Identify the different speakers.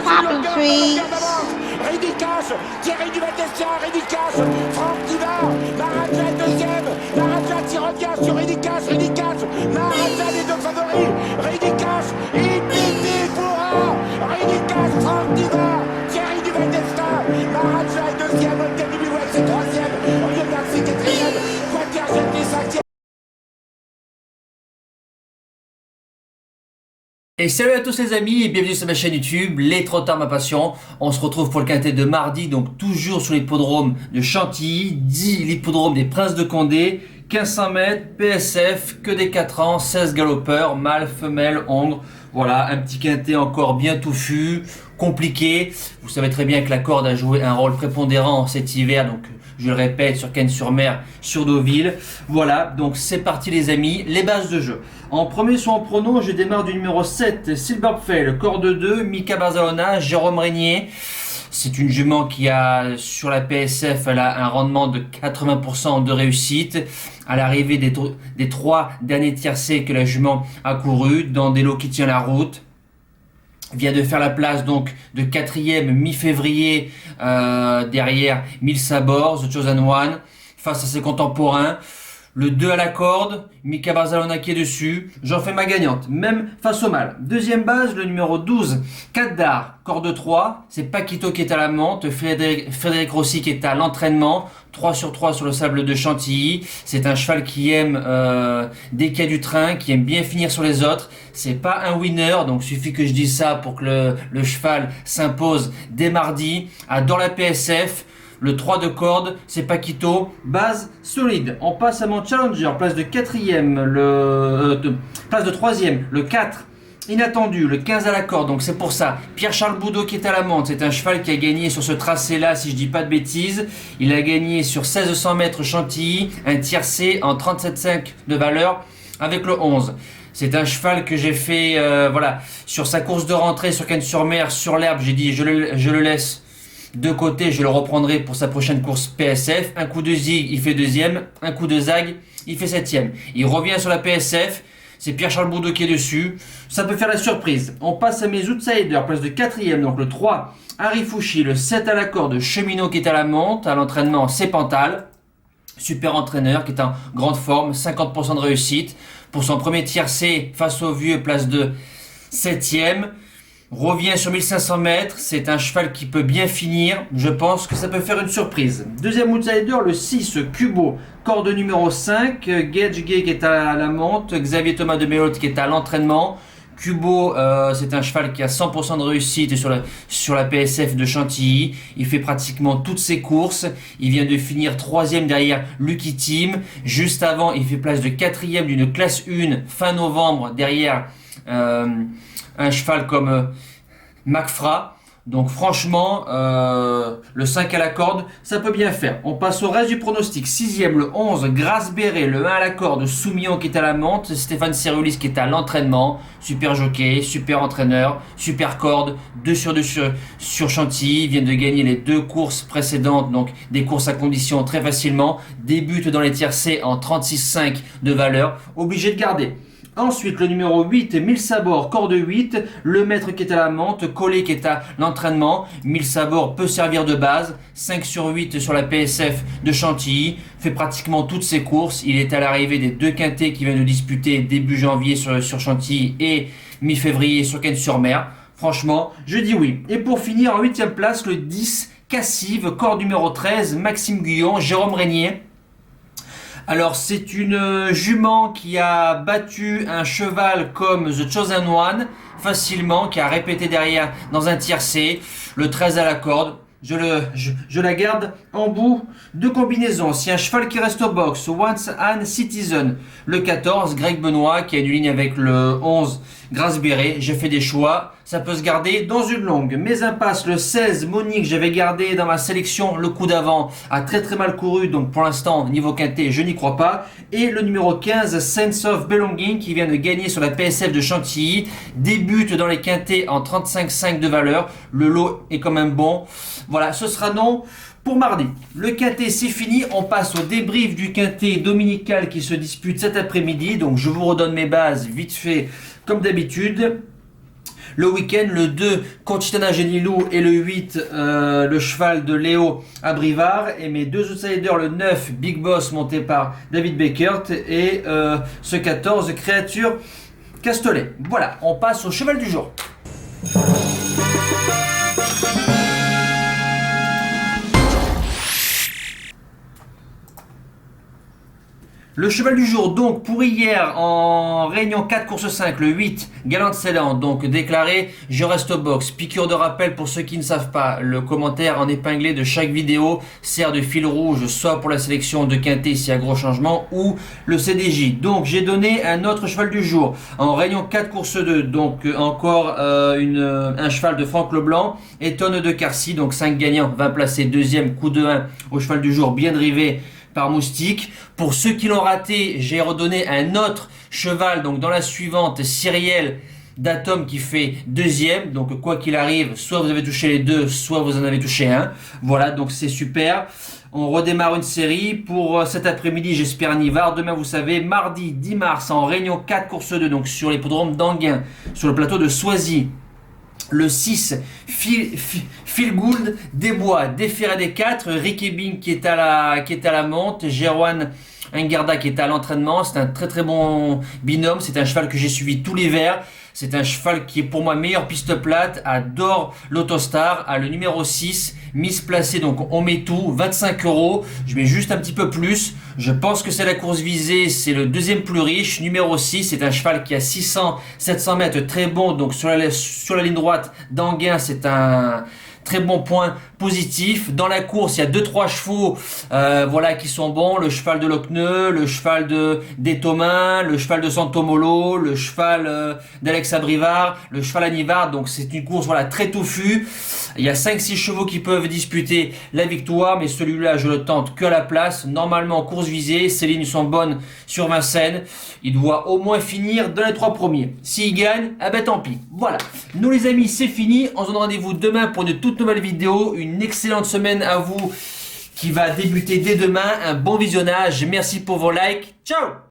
Speaker 1: Popping trees.
Speaker 2: Ridicache, Thierry Duval-Destia, Ridicache, Franck Diva, Maharaja deuxième, Maharaja qui revient sur Ridicache, Maharaja les deux favoris, Ridicache, Infinity Foura, Ridicache, Franck Diva, Thierry Duval-Destia, Maharaja est deuxième, Olga Bilouet c'est troisième, Olivier Garcia quatrième, Quater Jetty cinquième.
Speaker 3: Et salut à tous les amis et bienvenue sur ma chaîne YouTube, Les Trottards ma passion. On se retrouve pour le quintet de mardi, donc toujours sur l'hippodrome de Chantilly, dit l'hippodrome des Princes de Condé, 1500 mètres, PSF, que des 4 ans, 16 galopeurs, mâles, femelles, hongres. Voilà, un petit quintet encore bien touffu, compliqué. Vous savez très bien que la corde a joué un rôle prépondérant cet hiver, donc je le répète, sur Cannes-sur-Mer, sur Deauville. Voilà, donc c'est parti les amis, les bases de jeu. En premier soit en prono, je démarre du numéro 7, Silverfell, corde 2, Mika Barzalona, Jérôme Régnier. C'est une jument qui a, sur la PSF, elle a un rendement de 80% de réussite. À l'arrivée des 3 derniers tiercés que la jument a couru, dans des lots qui tiennent la route. Vient de faire la place donc de 4e mi-février derrière 1000 Sabords, The Chosen One, face à ses contemporains. Le 2 à la corde, Mika Barzalona qui est dessus, j'en fais ma gagnante, même face au mâle. Deuxième base, le numéro 12, Kadar, corde 3, c'est Paquito qui est à la monte, Frédéric Rossi qui est à l'entraînement, 3 sur 3 sur le sable de Chantilly. C'est un cheval qui aime, dès qu'il y a du train, qui aime bien finir sur les autres. C'est pas un winner, donc il suffit que je dise ça pour que le cheval s'impose dès mardi. Dans la PSF, le 3 de corde, c'est Paquito, base solide. On passe à mon challenger, place de 4e, place de 3e, le 4, inattendu, le 15 à la corde, donc c'est pour ça. Pierre-Charles Boudot qui est à la monte, c'est un cheval qui a gagné sur ce tracé-là, si je dis pas de bêtises. Il a gagné sur 1600 mètres Chantilly, un tiercé en 37,5 de valeur avec le 11. C'est un cheval que j'ai fait, voilà, sur sa course de rentrée sur Cannes-sur-Mer, sur l'herbe, j'ai dit je le laisse de côté, je le reprendrai pour sa prochaine course PSF. Un coup de zig, il fait 2e. Un coup de zag, il fait 7e. Il revient sur la PSF. C'est Pierre-Charles Boudot qui est dessus. Ça peut faire la surprise. On passe à mes outsiders. Place de 4e, donc le 3, Harry Fouchy. Le 7 à la corde, Cheminot qui est à la monte. À l'entraînement, c'est Pantal. Super entraîneur qui est en grande forme. 50% de réussite. Pour son premier tiercé face au vieux, place de 7e. Revient sur 1500 mètres, c'est un cheval qui peut bien finir, je pense que ça peut faire une surprise. Deuxième outsider, le 6, Cubo, corde numéro 5, Gage Gay qui est à la monte, Xavier Thomas de Mélotte qui est à l'entraînement. Cubo, c'est un cheval qui a 100% de réussite sur la PSF de Chantilly. Il fait pratiquement toutes ses courses. Il vient de finir 3e derrière Lucky Team. Juste avant, il fait place de 4e d'une classe 1 fin novembre derrière un cheval comme Macfra. Donc franchement, le 5 à la corde, ça peut bien faire. On passe au reste du pronostic. 6e, le 11, Grace Béré, le 1 à la corde, Soumillon qui est à la monte, Stéphane Cerulis qui est à l'entraînement. Super jockey, super entraîneur, super corde, 2 sur 2 sur Chantilly. Il vient de gagner les 2 courses précédentes, donc des courses à condition très facilement. Débute dans les tiercés en 36,5 de valeur. Obligé de garder. Ensuite, le numéro 8, 1000 Sabords, corde 8, le maître qui est à la monte, Collet qui est à l'entraînement. 1000 Sabords peut servir de base, 5 sur 8 sur la PSF de Chantilly, fait pratiquement toutes ses courses. Il est à l'arrivée des 2 quintets qui viennent de disputer début janvier sur Chantilly et mi-février sur Cannes-sur-Mer. Franchement, je dis oui. Et pour finir, en 8e place, le 10, Cassive, corde numéro 13, Maxime Guyon, Jérôme Régnier. Alors c'est une jument qui a battu un cheval comme The Chosen One facilement, qui a répété derrière dans un tiercé, le 13 à la corde. Je la garde en bout de combinaison. Si un cheval qui reste au box, Once and Citizen, le 14, Greg Benoît qui a une ligne avec le 11, Grace Béré, j'ai fait des choix, ça peut se garder dans une longue. Mes impasses, le 16, Monique, j'avais gardé dans ma sélection le coup d'avant, a très très mal couru, donc pour l'instant, niveau quintet, je n'y crois pas. Et le numéro 15, Sense of Belonging, qui vient de gagner sur la PSF de Chantilly, débute dans les quintets en 35,5 de valeur, le lot est quand même bon. Voilà, ce sera non Pour mardi, le quintet c'est fini, on passe au débrief du quintet dominical qui se dispute cet après-midi. Donc je vous redonne mes bases vite fait comme d'habitude. Le week-end, le 2, Concitana Genilou et le 8, le cheval de Léo à Brivard. Et mes deux outsiders, le 9, Big Boss monté par David Beckert et ce 14, Créature Castelet. Voilà, on passe au cheval du jour. Le cheval du jour, donc pour hier en réunion 4 course 5, le 8, Galant Célan, donc déclaré, je reste au box. Piqûre de rappel pour ceux qui ne savent pas, le commentaire en épinglé de chaque vidéo sert de fil rouge, soit pour la sélection de quintet s'il y a gros changement, ou le CDJ. Donc j'ai donné un autre cheval du jour en réunion 4 course 2, donc encore un cheval de Franck Leblanc, et Tonne de Carcy, donc 5 gagnants, 20 placés, deuxième coup de 1 au cheval du jour, bien drivé par Moustique. Pour ceux qui l'ont raté, j'ai redonné un autre cheval, donc dans la suivante, Cyriel d'Atom qui fait deuxième. Donc quoi qu'il arrive, soit vous avez touché les deux, soit vous en avez touché un. Voilà, donc c'est super. On redémarre une série pour cet après-midi, j'espère à Nivard. Demain, vous savez, mardi 10 mars en réunion 4 course 2, donc sur l'hippodrome d'Anguin, sur le plateau de Soisy. Le 6, Phil Gould, Desbois, Déféré des 4, Ricky Bing qui est à la monte, Gerwan Ingarda qui est à l'entraînement. C'est un très très bon binôme, c'est un cheval que j'ai suivi tout l'hiver. C'est un cheval qui est pour moi meilleure piste plate, adore l'Autostar, a le numéro 6, mise placée, donc on met tout, 25 €, je mets juste un petit peu plus, je pense que c'est la course visée, c'est le deuxième plus riche, numéro 6, c'est un cheval qui a 600-700 mètres, très bon, donc sur la ligne droite d'Anguin, c'est un très bon point positif. Dans la course, il y a 2-3 chevaux voilà, qui sont bons. Le cheval de Lochneux, le cheval d'Etomin, le cheval de Santomolo, le cheval d'Alexa Brivard, le cheval à Nivard. Donc c'est une course voilà, très touffue. Il y a 5-6 chevaux qui peuvent disputer la victoire, mais celui-là, je le tente que à la place. Normalement, course visée, ses lignes sont bonnes sur Vincennes. Il doit au moins finir dans les 3 premiers. S'il gagne, eh ben tant pis. Voilà. Nous les amis, c'est fini. On se donne rendez-vous demain pour une toute nouvelle vidéo. Une excellente semaine à vous qui va débuter dès demain. Un bon visionnage. Merci pour vos likes. Ciao!